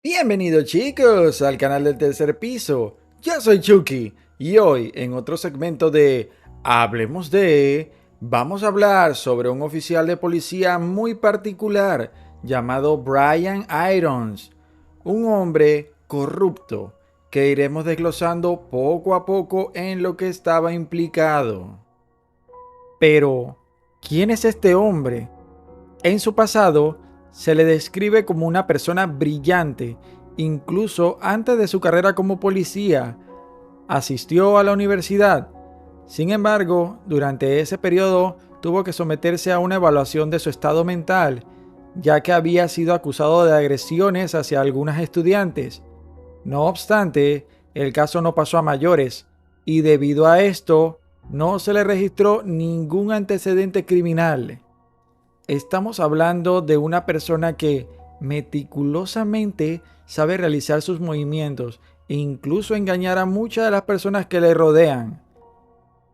Bienvenidos chicos al canal del tercer piso. Yo soy Chucky y hoy en otro segmento de Hablemos de, vamos a hablar sobre un oficial de policía muy particular llamado Brian Irons, un hombre corrupto que iremos desglosando poco a poco en lo que estaba implicado. Pero, ¿quién es este hombre? En su pasado, se le describe como una persona brillante, incluso antes de su carrera como policía. Asistió a la universidad. Sin embargo, durante ese periodo tuvo que someterse a una evaluación de su estado mental, ya que había sido acusado de agresiones hacia algunas estudiantes. No obstante, el caso no pasó a mayores, y debido a esto, no se le registró ningún antecedente criminal. Estamos hablando de una persona que meticulosamente sabe realizar sus movimientos e incluso engañar a muchas de las personas que le rodean.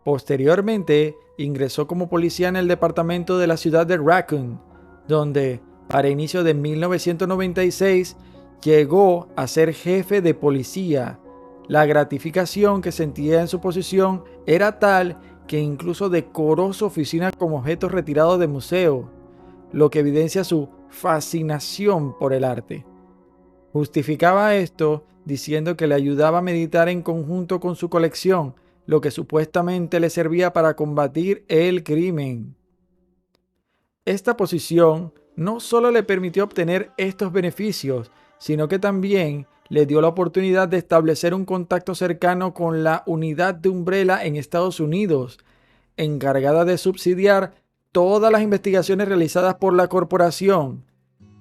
Posteriormente, ingresó como policía en el departamento de la ciudad de Raccoon, donde, para inicio de 1996, llegó a ser jefe de policía. La gratificación que sentía en su posición era tal que incluso decoró su oficina como objeto retirado de museo, lo que evidencia su fascinación por el arte. Justificaba esto diciendo que le ayudaba a meditar en conjunto con su colección, lo que supuestamente le servía para combatir el crimen. Esta posición no solo le permitió obtener estos beneficios, sino que también le dio la oportunidad de establecer un contacto cercano con la unidad de Umbrella en Estados Unidos, encargada de subsidiar todas las investigaciones realizadas por la corporación.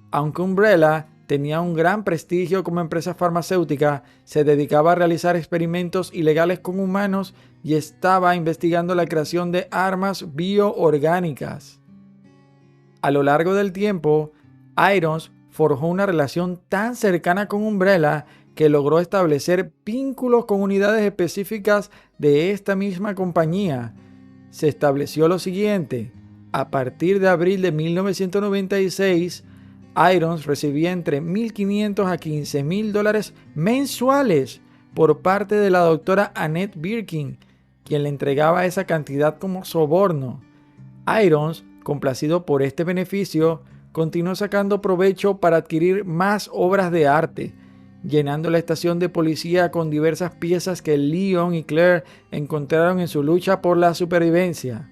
Aunque Umbrella tenía un gran prestigio como empresa farmacéutica, se dedicaba a realizar experimentos ilegales con humanos y estaba investigando la creación de armas bioorgánicas. A lo largo del tiempo, Irons forjó una relación tan cercana con Umbrella que logró establecer vínculos con unidades específicas de esta misma compañía. Se estableció lo siguiente: a partir de abril de 1996, Irons recibía entre 1.500 a 15.000 dólares mensuales por parte de la doctora Annette Birkin, quien le entregaba esa cantidad como soborno. Irons, complacido por este beneficio, continuó sacando provecho para adquirir más obras de arte, llenando la estación de policía con diversas piezas que Leon y Claire encontraron en su lucha por la supervivencia.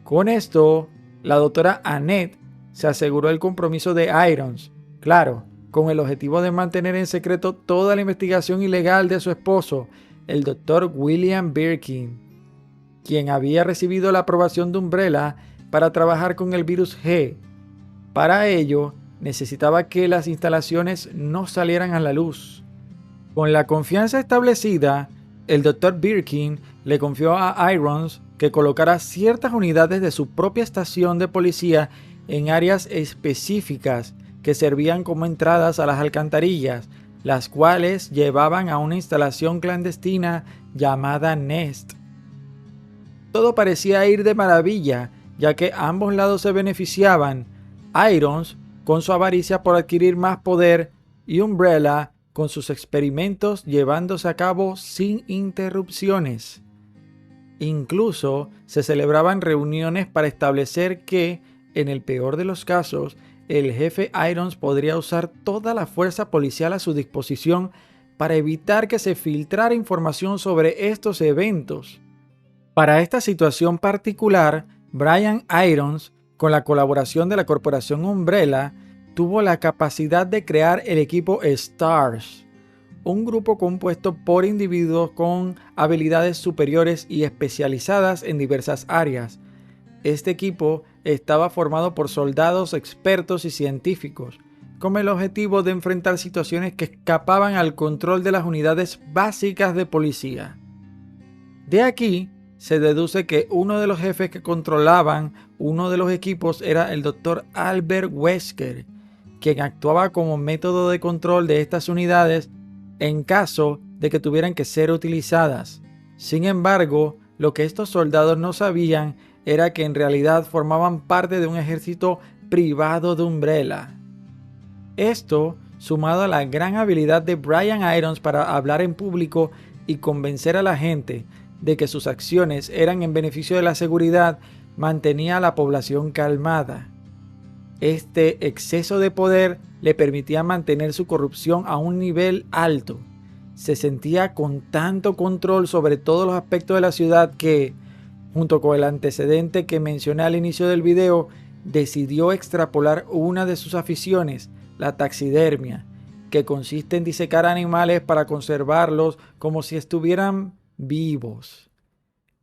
Con esto, la doctora Annette se aseguró el compromiso de Irons, claro, con el objetivo de mantener en secreto toda la investigación ilegal de su esposo, el doctor William Birkin, quien había recibido la aprobación de Umbrella para trabajar con el virus G. Para ello, necesitaba que las instalaciones no salieran a la luz. Con la confianza establecida, el Dr. Birkin le confió a Irons que colocara ciertas unidades de su propia estación de policía en áreas específicas que servían como entradas a las alcantarillas, las cuales llevaban a una instalación clandestina llamada Nest. Todo parecía ir de maravilla, ya que ambos lados se beneficiaban. Irons con su avaricia por adquirir más poder y Umbrella con sus experimentos llevándose a cabo sin interrupciones. Incluso se celebraban reuniones para establecer que, en el peor de los casos, el jefe Irons podría usar toda la fuerza policial a su disposición para evitar que se filtrara información sobre estos eventos. Para esta situación particular, Brian Irons, con la colaboración de la corporación Umbrella, tuvo la capacidad de crear el equipo STARS, un grupo compuesto por individuos con habilidades superiores y especializadas en diversas áreas. Este equipo estaba formado por soldados expertos y científicos, con el objetivo de enfrentar situaciones que escapaban al control de las unidades básicas de policía. De aquí se deduce que uno de los jefes que controlaban uno de los equipos era el Dr. Albert Wesker, quien actuaba como método de control de estas unidades en caso de que tuvieran que ser utilizadas. Sin embargo, lo que estos soldados no sabían era que en realidad formaban parte de un ejército privado de Umbrella. Esto sumado a la gran habilidad de Brian Irons para hablar en público y convencer a la gente de que sus acciones eran en beneficio de la seguridad, mantenía a la población calmada. Este exceso de poder le permitía mantener su corrupción a un nivel alto. Se sentía con tanto control sobre todos los aspectos de la ciudad que, junto con el antecedente que mencioné al inicio del video, decidió extrapolar una de sus aficiones, la taxidermia, que consiste en disecar animales para conservarlos como si estuvieran vivos.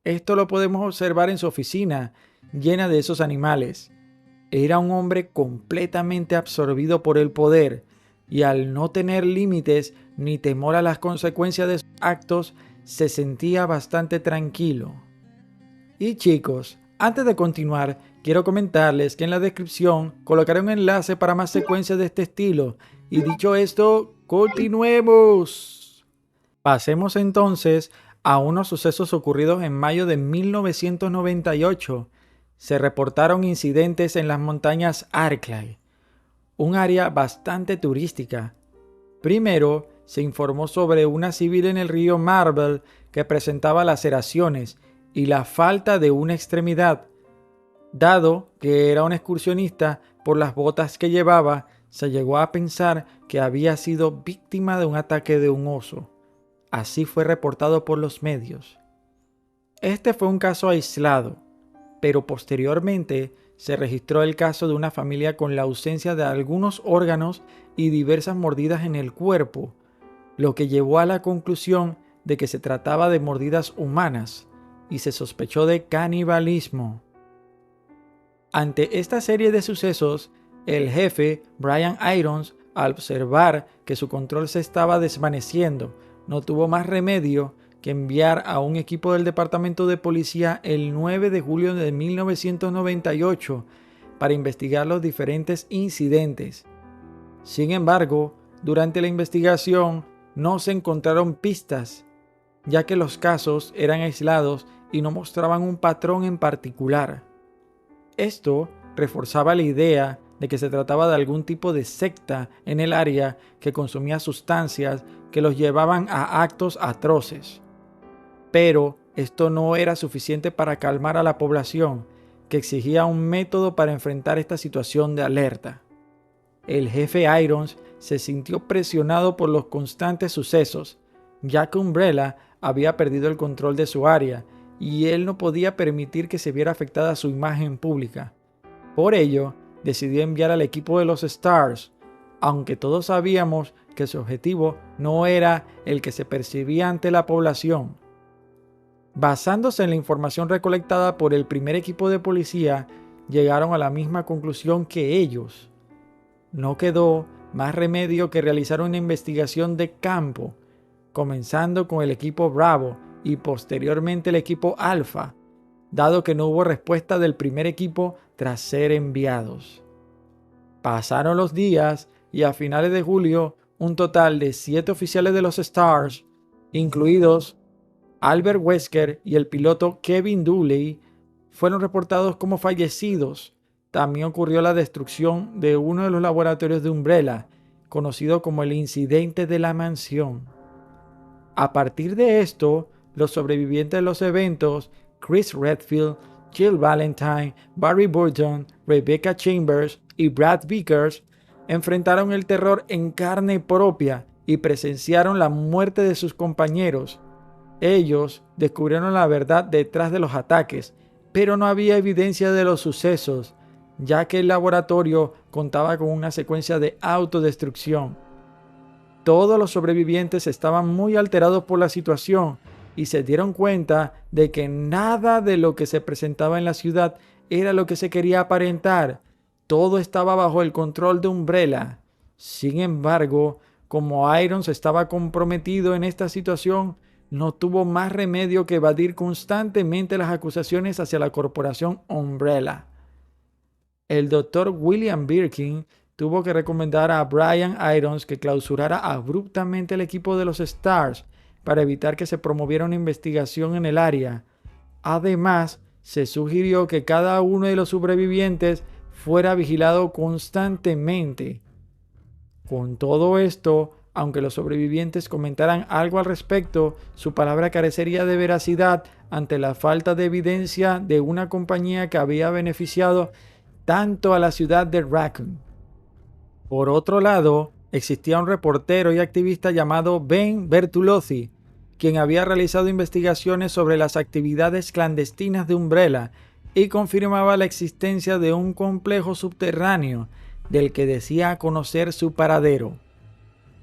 Esto lo podemos observar en su oficina, llena de esos animales. Era un hombre completamente absorbido por el poder, y al no tener límites ni temor a las consecuencias de sus actos, se sentía bastante tranquilo. Y chicos, antes de continuar, quiero comentarles que en la descripción colocaré un enlace para más secuencias de este estilo. Y dicho esto, continuemos. Pasemos entonces a unos sucesos ocurridos en mayo de 1998. Se reportaron incidentes en las montañas Arklay, un área bastante turística. Primero, se informó sobre una civil en el río Marble que presentaba laceraciones y la falta de una extremidad. Dado que era un excursionista, por las botas que llevaba, se llegó a pensar que había sido víctima de un ataque de un oso. Así fue reportado por los medios. Este fue un caso aislado, pero posteriormente se registró el caso de una familia con la ausencia de algunos órganos y diversas mordidas en el cuerpo, lo que llevó a la conclusión de que se trataba de mordidas humanas y se sospechó de canibalismo. Ante esta serie de sucesos, el jefe, Brian Irons, al observar que su control se estaba desvaneciendo, no tuvo más remedio que enviar a un equipo del departamento de policía el 9 de julio de 1998 para investigar los diferentes incidentes. Sin embargo, durante la investigación no se encontraron pistas, ya que los casos eran aislados y no mostraban un patrón en particular. Esto reforzaba la idea de que se trataba de algún tipo de secta en el área que consumía sustancias que los llevaban a actos atroces. Pero esto no era suficiente para calmar a la población, que exigía un método para enfrentar esta situación de alerta. El jefe Irons se sintió presionado por los constantes sucesos, ya que Umbrella había perdido el control de su área y él no podía permitir que se viera afectada su imagen pública. Por ello, decidió enviar al equipo de los Stars, aunque todos sabíamos que su objetivo no era el que se percibía ante la población. Basándose en la información recolectada por el primer equipo de policía, llegaron a la misma conclusión que ellos. No quedó más remedio que realizar una investigación de campo, comenzando con el equipo Bravo y posteriormente el equipo Alpha, dado que no hubo respuesta del primer equipo tras ser enviados. Pasaron los días y a finales de julio, un total de 7 oficiales de los Stars, incluidos Albert Wesker y el piloto Kevin Dooley, fueron reportados como fallecidos. También ocurrió la destrucción de uno de los laboratorios de Umbrella, conocido como el incidente de la mansión. A partir de esto, los sobrevivientes de los eventos, Chris Redfield, Jill Valentine, Barry Burton, Rebecca Chambers y Brad Vickers, enfrentaron el terror en carne propia y presenciaron la muerte de sus compañeros. Ellos descubrieron la verdad detrás de los ataques, pero no había evidencia de los sucesos, ya que el laboratorio contaba con una secuencia de autodestrucción. Todos los sobrevivientes estaban muy alterados por la situación y se dieron cuenta de que nada de lo que se presentaba en la ciudad era lo que se quería aparentar. Todo estaba bajo el control de Umbrella. Sin embargo, como Irons estaba comprometido en esta situación, no tuvo más remedio que evadir constantemente las acusaciones hacia la corporación Umbrella. El Dr. William Birkin tuvo que recomendar a Brian Irons que clausurara abruptamente el equipo de los Stars para evitar que se promoviera una investigación en el área. Además, se sugirió que cada uno de los sobrevivientes fuera vigilado constantemente. Con todo esto, aunque los sobrevivientes comentaran algo al respecto, su palabra carecería de veracidad ante la falta de evidencia de una compañía que había beneficiado tanto a la ciudad de Raccoon. Por otro lado, existía un reportero y activista llamado Ben Bertolozzi, quien había realizado investigaciones sobre las actividades clandestinas de Umbrella y confirmaba la existencia de un complejo subterráneo del que decía conocer su paradero.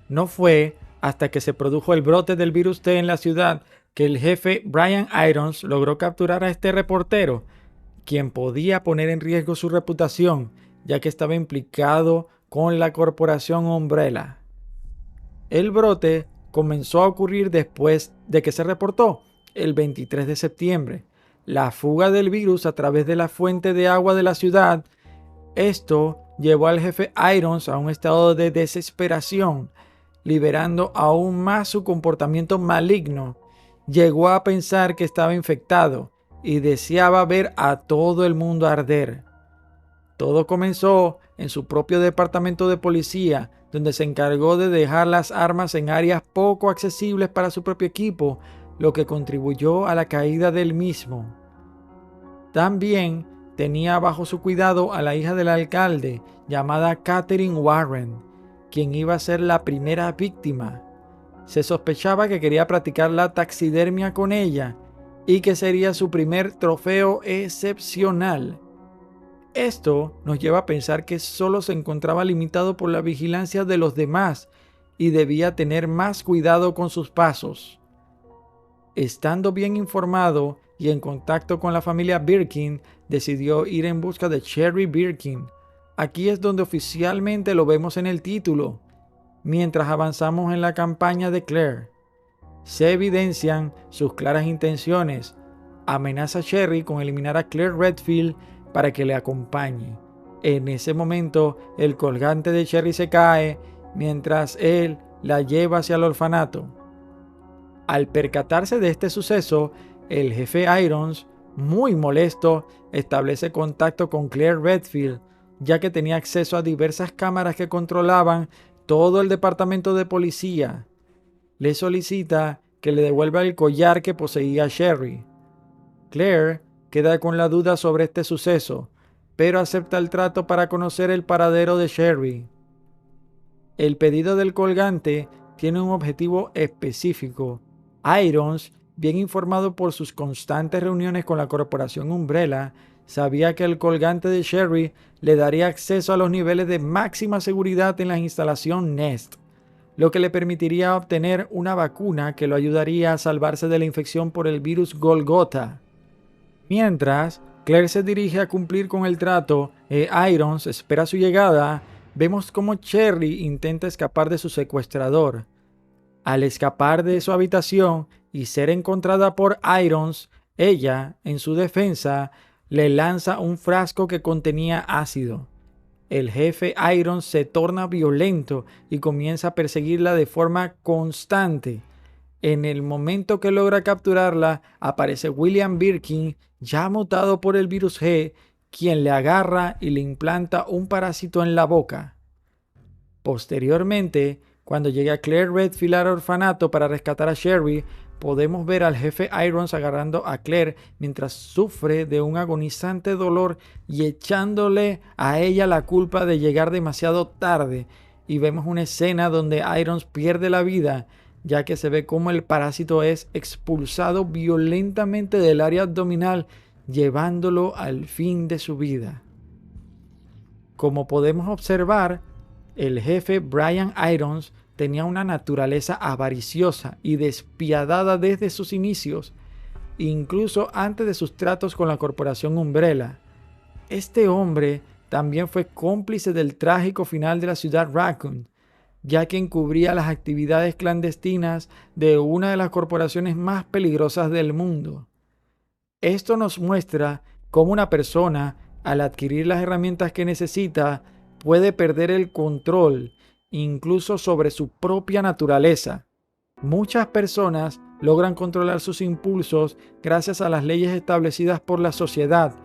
No fue hasta que se produjo el brote del virus T en la ciudad que el jefe Brian Irons logró capturar a este reportero, quien podía poner en riesgo su reputación, ya que estaba implicado con la corporación Umbrella. El brote comenzó a ocurrir después de que se reportó, el 23 de septiembre, la fuga del virus a través de la fuente de agua de la ciudad. Esto llevó al jefe Irons a un estado de desesperación, liberando aún más su comportamiento maligno. Llegó a pensar que estaba infectado y deseaba ver a todo el mundo arder. Todo comenzó en su propio departamento de policía, donde se encargó de dejar las armas en áreas poco accesibles para su propio equipo, lo que contribuyó a la caída del mismo. También tenía bajo su cuidado a la hija del alcalde, llamada Catherine Warren, quien iba a ser la primera víctima. Se sospechaba que quería practicar la taxidermia con ella y que sería su primer trofeo excepcional. Esto nos lleva a pensar que solo se encontraba limitado por la vigilancia de los demás y debía tener más cuidado con sus pasos. Estando bien informado y en contacto con la familia Birkin, decidió ir en busca de Cherry Birkin. Aquí es donde oficialmente lo vemos en el título, mientras avanzamos en la campaña de Claire. Se evidencian sus claras intenciones. Amenaza a Cherry con eliminar a Claire Redfield para que le acompañe. En ese momento, el colgante de Cherry se cae mientras él la lleva hacia el orfanato. Al percatarse de este suceso, el jefe Irons, muy molesto, establece contacto con Claire Redfield, ya que tenía acceso a diversas cámaras que controlaban todo el departamento de policía. Le solicita que le devuelva el collar que poseía Cherry. Claire queda con la duda sobre este suceso, pero acepta el trato para conocer el paradero de Cherry. El pedido del colgante tiene un objetivo específico. Irons, bien informado por sus constantes reuniones con la corporación Umbrella, sabía que el colgante de Cherry le daría acceso a los niveles de máxima seguridad en la instalación Nest, lo que le permitiría obtener una vacuna que lo ayudaría a salvarse de la infección por el virus Golgotha. Mientras Claire se dirige a cumplir con el trato e Irons espera su llegada, vemos cómo Cherry intenta escapar de su secuestrador. Al escapar de su habitación y ser encontrada por Irons, ella, en su defensa, le lanza un frasco que contenía ácido. El jefe Irons se torna violento y comienza a perseguirla de forma constante. En el momento que logra capturarla, aparece William Birkin, ya mutado por el virus G, quien le agarra y le implanta un parásito en la boca. Posteriormente, cuando llega Claire Redfield al orfanato para rescatar a Cherry, podemos ver al jefe Irons agarrando a Claire mientras sufre de un agonizante dolor y echándole a ella la culpa de llegar demasiado tarde. Y vemos una escena donde Irons pierde la vida, ya que se ve cómo el parásito es expulsado violentamente del área abdominal, llevándolo al fin de su vida. Como podemos observar, el jefe Brian Irons tenía una naturaleza avariciosa y despiadada desde sus inicios, incluso antes de sus tratos con la corporación Umbrella. Este hombre también fue cómplice del trágico final de la ciudad Raccoon, ya que encubría las actividades clandestinas de una de las corporaciones más peligrosas del mundo. Esto nos muestra cómo una persona, al adquirir las herramientas que necesita, puede perder el control, incluso sobre su propia naturaleza. Muchas personas logran controlar sus impulsos gracias a las leyes establecidas por la sociedad,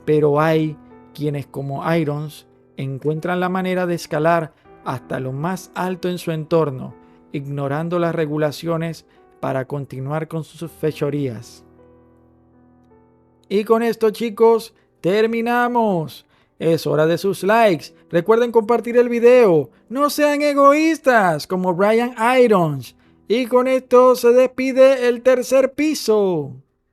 pero hay quienes, como Irons, encuentran la manera de escalar hasta lo más alto en su entorno, ignorando las regulaciones para continuar con sus fechorías. Y con esto, chicos, terminamos. Es hora de sus likes. Recuerden compartir el video. No sean egoístas como Brian Irons. Y con esto se despide el tercer piso.